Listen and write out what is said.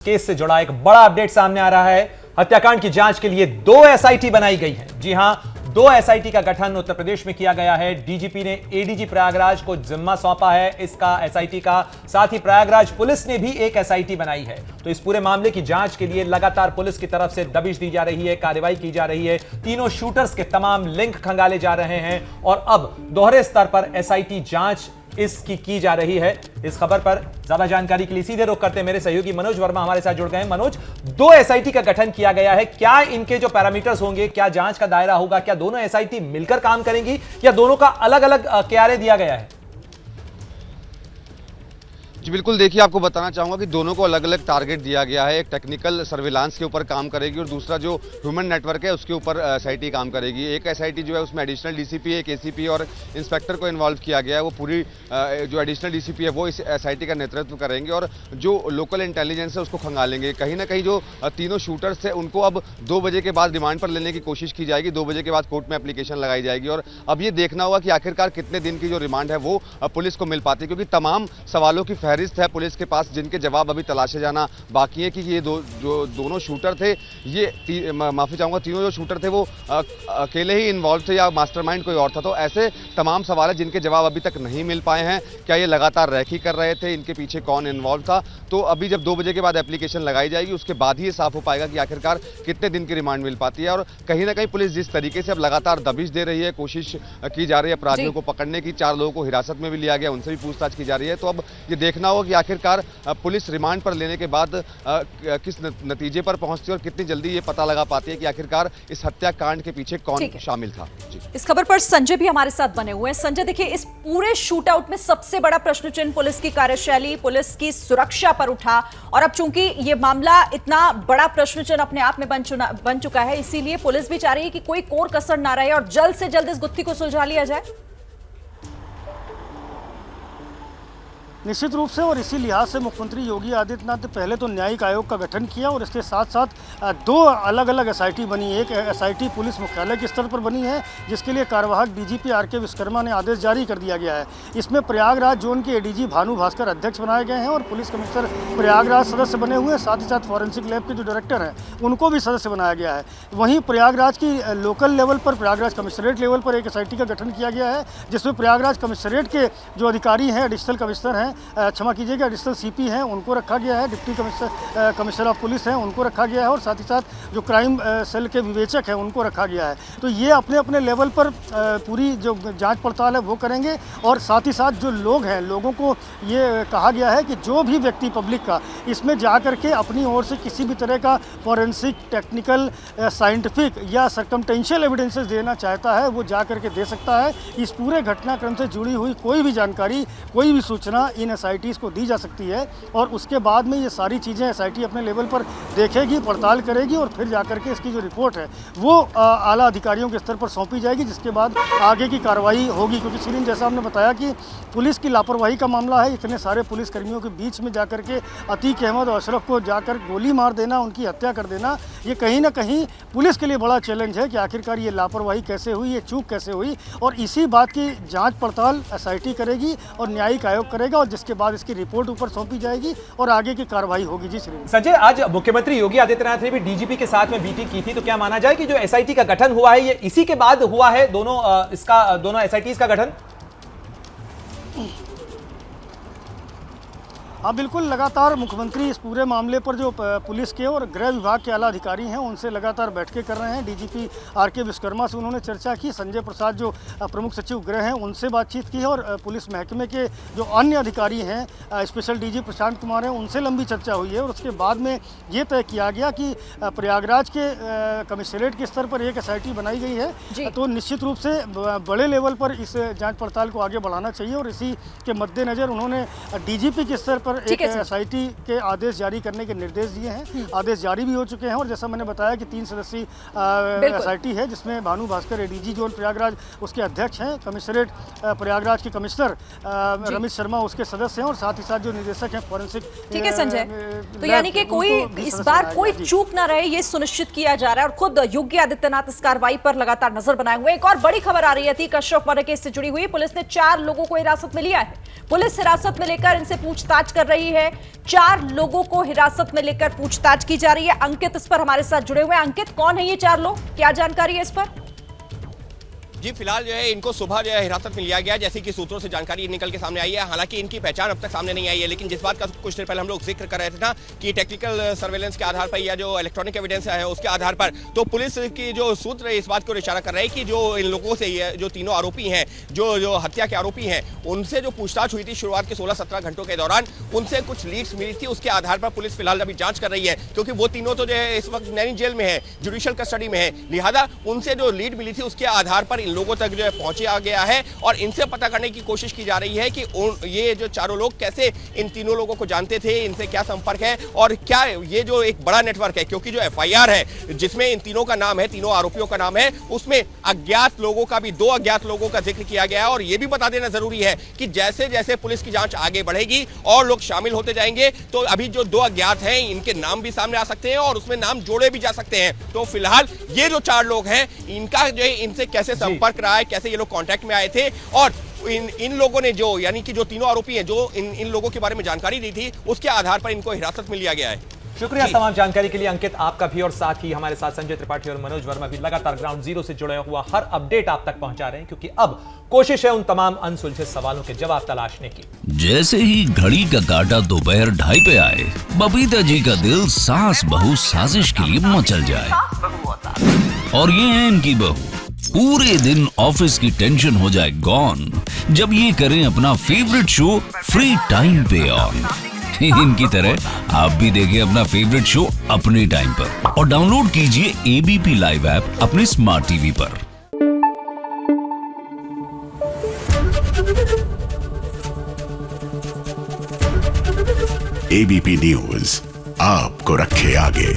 Case से जुड़ा एक बड़ा अपडेट सामने आ रहा है। हत्याकांड की जांच के लिए 2 एसआईटी बनाई गई है। जी हां, 2 एसआईटी का गठन उत्तर प्रदेश में किया गया है। डीजीपी ने एडीजी प्रयागराज को जिम्मा सौंपा है इसका एसआईटी का। साथ ही प्रयागराज पुलिस ने भी एक एसआईटी बनाई है। तो इस पूरे मामले की जांच के लिए लगातार पुलिस की तरफ से दबिश दी जा रही है, कार्रवाई की जा रही है। तीनों शूटर्स के तमाम लिंक खंगाले जा रहे हैं और अब दोहरे स्तर पर एसआईटी जांच इसकी की जा रही है। इस खबर पर ज्यादा जानकारी के लिए सीधे रुख करते हैं मेरे सहयोगी मनोज वर्मा हमारे साथ जुड़ गए हैं। मनोज, 2 एसआईटी का गठन किया गया है, क्या इनके जो पैरामीटर्स होंगे, क्या जांच का दायरा होगा, क्या दोनों एसआईटी मिलकर काम करेंगी या दोनों का अलग अलग क्यारे दिया गया है? जी बिल्कुल, देखिए आपको बताना चाहूँगा कि दोनों को अलग अलग टारगेट दिया गया है। एक टेक्निकल सर्विलांस के ऊपर काम करेगी और दूसरा जो ह्यूमन नेटवर्क है उसके ऊपर एसआईटी काम करेगी। एक एसआईटी जो है उसमें एडिशनल डीसीपी, एक एसीपी और इंस्पेक्टर को इन्वॉल्व किया गया है। वो पूरी जो एडिशनल डीसीपी है वो इस एसआईटी का नेतृत्व करेंगे और जो लोकल इंटेलिजेंस है उसको खंगालेंगे। कहीं ना कहीं जो तीनों शूटर्स थे उनको अब 2 बजे के बाद रिमांड पर लेने की कोशिश की जाएगी। 2 बजे के बाद कोर्ट में एप्लीकेशन लगाई जाएगी और अब ये देखना होगा कि आखिरकार कितने दिन की जो रिमांड है वो पुलिस को मिल पाती है, क्योंकि तमाम सवालों की फहरिस्त है पुलिस के पास जिनके जवाब अभी तलाशे जाना बाकी है कि ये दोनों शूटर थे, ये माफी चाहूंगा, तीनों जो शूटर थे वो अकेले ही इन्वॉल्व थे या मास्टरमाइंड कोई और था। तो ऐसे तमाम सवाल है जिनके जवाब अभी तक नहीं मिल पाए हैं। क्या ये लगातार रैकी कर रहे थे, इनके पीछे कौन इन्वॉल्व था? तो अभी जब 2 बजे के बाद एप्लीकेशन लगाई जाएगी उसके बाद ही ये साफ हो पाएगा कि आखिरकार कितने दिन की रिमांड मिल पाती है। और कहीं ना कहीं पुलिस जिस तरीके से अब लगातार दबिश दे रही है, कोशिश की जा रही है अपराधियों को पकड़ने की, 4 लोगों को हिरासत में भी लिया गया, उनसे भी पूछताछ की जा रही है। तो अब ये देखना होगा कि आखिरकार पुलिस रिमांड पर लेने के बाद किस नतीजे पर पहुंचती है और कितनी जल्दी ये पता लगा पाती है कि आखिरकार इस हत्याकांड के पीछे कौन शामिल था। जी। इस खबर पर संजय भी हमारे साथ बने हुए हैं। संजय, देखिए, इस पूरे शूट आउट में सबसे बड़ा प्रश्न चिन्ह पुलिस की कार्यशैली, पुलिस की सुरक्षा पर उठा और अब चूंकि ये मामला इतना बड़ा प्रश्न चिन्ह अपने आप में बन चुका है, इसीलिए पुलिस भी चाह रही है कि कोई कोर कसर ना रहे और जल्द से जल्द इस गुत्थी को सुलझा लिया जाए। निश्चित रूप से, और इसी लिहाज से मुख्यमंत्री योगी आदित्यनाथ ने पहले तो न्यायिक आयोग का गठन किया और इसके साथ साथ 2 अलग अलग एसआईटी बनी। एक एसआईटी पुलिस मुख्यालय के स्तर पर बनी है जिसके लिए कार्यवाहक डीजीपी आर के विश्वकर्मा ने आदेश जारी कर दिया गया है। इसमें प्रयागराज जोन के एडीजी भानु भास्कर अध्यक्ष बनाए गए हैं और पुलिस कमिश्नर प्रयागराज सदस्य बने हुए हैं। साथ ही साथ फॉरेंसिक लैब के जो डायरेक्टर हैं उनको भी सदस्य बनाया गया है। वहीं प्रयागराज की लोकल लेवल पर, प्रयागराज कमिश्नरेट लेवल पर एक एसआईटी का गठन किया गया है जिसमें प्रयागराज कमिश्नरेट के जो अधिकारी हैं, एडिशनल कमिश्नर हैं, क्षमा कीजिएगा, एडिशनल सीपी हैं, उनको रखा गया है। डिप्टी कमिश्नर ऑफ पुलिस हैं, उनको रखा गया है और साथ ही साथ जो क्राइम सेल के विवेचक हैं उनको रखा गया है। तो ये अपने अपने लेवल पर पूरी जो जांच पड़ताल है वो करेंगे और साथ ही साथ जो लोग हैं, लोगों को ये कहा गया है कि जो भी व्यक्ति पब्लिक का इसमें जा करके अपनी ओर से किसी भी तरह का फॉरेंसिक, टेक्निकल, साइंटिफिक या सर्कमटेंशियल एविडेंसेस देना चाहता है वो जा करके दे सकता है। इस पूरे घटनाक्रम से जुड़ी हुई कोई भी जानकारी, कोई भी सूचना इन एसआईटी को दी जा सकती है और उसके बाद में ये सारी चीज़ें एसआईटी अपने लेवल पर देखेगी, पड़ताल करेगी और फिर जाकर के इसकी जो रिपोर्ट है वो आला अधिकारियों के स्तर पर सौंपी जाएगी, जिसके बाद आगे की कार्रवाई होगी। क्योंकि सीरीन, जैसा हमने बताया कि पुलिस की लापरवाही का मामला है। इतने सारे पुलिस कर्मियों के बीच में जाकर के अतीक अहमद और अशरफ को जाकर गोली मार देना, उनकी हत्या कर देना, ये कहीं ना कहीं पुलिस के लिए बड़ा चैलेंज है कि आखिरकार ये लापरवाही कैसे हुई, ये चूक कैसे हुई। और इसी बात की जाँच पड़ताल एसआईटी करेगी और न्यायिक आयोग करेगा और जिसके बाद इसकी रिपोर्ट ऊपर सौंपी जाएगी और आगे की कार्रवाई होगी। जी श्री संजय, आज मुख्यमंत्री योगी आदित्यनाथ ने भी डीजीपी के साथ में मीटिंग की थी, तो क्या माना जाए कि जो एसआईटी का गठन हुआ है ये इसी के बाद हुआ है, दोनों एसआईटीज का गठन? हाँ बिल्कुल, लगातार मुख्यमंत्री इस पूरे मामले पर जो पुलिस के और गृह विभाग के आला अधिकारी हैं उनसे लगातार बैठकें कर रहे हैं। डीजीपी आर के विश्वकर्मा से उन्होंने चर्चा की, संजय प्रसाद जो प्रमुख सचिव गृह हैं उनसे बातचीत की है और पुलिस महकमे के जो अन्य अधिकारी हैं, स्पेशल डीजी प्रशांत कुमार हैं, उनसे लंबी चर्चा हुई है और उसके बाद में ये तय किया गया कि प्रयागराज के कमिश्नरेट के स्तर पर एक एसआईटी बनाई गई है। तो निश्चित रूप से बड़े लेवल पर इस जाँच पड़ताल को आगे बढ़ाना चाहिए और इसी के मद्देनज़र उन्होंने डीजीपी के स्तर एक एसआईटी के आदेश जारी करने के निर्देश दिए हैं। आदेश जारी भी हो चुके हैं और जैसा मैंने बताया कि 3 सदस्यीय एसआईटी है जिसमें भानु भास्कर एडीजी जोन प्रयागराज उसके अध्यक्ष हैं, कमिश्नरेट प्रयागराज के कमिश्नर रमेश शर्मा उसके सदस्य हैं और साथ ही साथ जो निदेशक हैं फॉरेंसिक। ठीक है संजय, तो यानी कि कोई इस बार कोई चूक ना रहे ये सुनिश्चित किया जा रहा है और खुद योगी आदित्यनाथ इस कार्रवाई पर लगातार नजर बनाए हुए। एक और बड़ी खबर आ रही है, अतीक अशरफ मर्डर केस से जुड़ी हुई, पुलिस ने 4 लोगों को हिरासत में लिया है। पुलिस हिरासत में लेकर इनसे पूछताछ कर रही है। 4 लोगों को हिरासत में लेकर पूछताछ की जा रही है। अंकित इस पर हमारे साथ जुड़े हुए हैं। अंकित, कौन है ये 4 लोग, क्या जानकारी है इस पर? जी, फिलहाल जो है इनको सुबह जो है हिरासत में लिया गया, जैसे कि सूत्रों से जानकारी निकल के सामने आई है। हालांकि इनकी पहचान अब तक सामने नहीं आई है, लेकिन जिस बात का कुछ देर पहले हम लोग जिक्र कर रहे थे ना कि टेक्निकल सर्वेलेंस के आधार पर या जो इलेक्ट्रॉनिक एविडेंस है उसके आधार पर, तो पुलिस की जो सूत्र इस बात को इशारा कर रहे हैं कि जो इन लोगों से जो तीनों आरोपी हैं, जो हत्या के आरोपी हैं, उनसे जो पूछताछ हुई थी शुरुआत के 16-17 घंटों के दौरान, उनसे कुछ लीड्स मिली थी। उसके आधार पर पुलिस फिलहाल अभी जांच कर रही है, क्योंकि वो तीनों तो जो है इस वक्त नैनी जेल में है, जुडिशियल कस्टडी में है। लिहाजा उनसे जो लीड मिली थी उसके आधार पर इन लोगों तक जो है पहुंचा गया है और इनसे पता करने की कोशिश की जा रही है कि ये जो चारों लोग कैसे इन तीनों लोगों को जानते थे, इनसे क्या संपर्क है और क्या ये जो एक बड़ा नेटवर्क है, क्योंकि जो एफआईआर है जिसमें इन तीनों का नाम है, तीनों आरोपियों का नाम है, उसमें अज्ञात लोगों का भी 2 अज्ञात लोगों का जिक्र किया गया है। और यह भी बता देना जरूरी है कि जैसे जैसे पुलिस की जांच आगे बढ़ेगी और लोग शामिल होते जाएंगे, तो अभी जो 2 अज्ञात हैं इनके नाम भी सामने आ सकते हैं और उसमें नाम जोड़े भी जा सकते हैं। तो फिलहाल ये जो 4 लोग हैं, इनका जो है इनसे कैसे संपर्क रहा है, कैसे ये लोग कांटेक्ट में आए थे और इन लोगों ने जो यानी कि जो तीनों आरोपी हैं, जो इन लोगों के बारे में जानकारी दी थी, उसके आधार पर इनको हिरासत में लिया गया है। शुक्रिया तमाम जानकारी के लिए अंकित, आपका भी। और साथ ही हमारे साथ संजय त्रिपाठी और मनोज वर्मा भी लगातार ग्राउंड जीरो से जुड़े हुआ हर अपडेट आप तक पहुंचा रहे हैं, क्योंकि अब कोशिश है उन तमाम अनसुलझे सवालों के जवाब तलाशने की। जैसे ही घड़ी का काटा दोपहर 2:30 पे आए, बबीता जी का दिल सास बहू साजिश के लिए मचल जाए। और ये है इनकी बहू, पूरे दिन ऑफिस की टेंशन हो जाए गॉन जब ये करें अपना फेवरेट शो फ्री टाइम पे ऑन। इनकी तरह आप भी देखिए अपना फेवरेट शो अपने टाइम पर और डाउनलोड कीजिए एबीपी लाइव ऐप अपने स्मार्ट टीवी पर। एबीपी न्यूज आपको रखे आगे।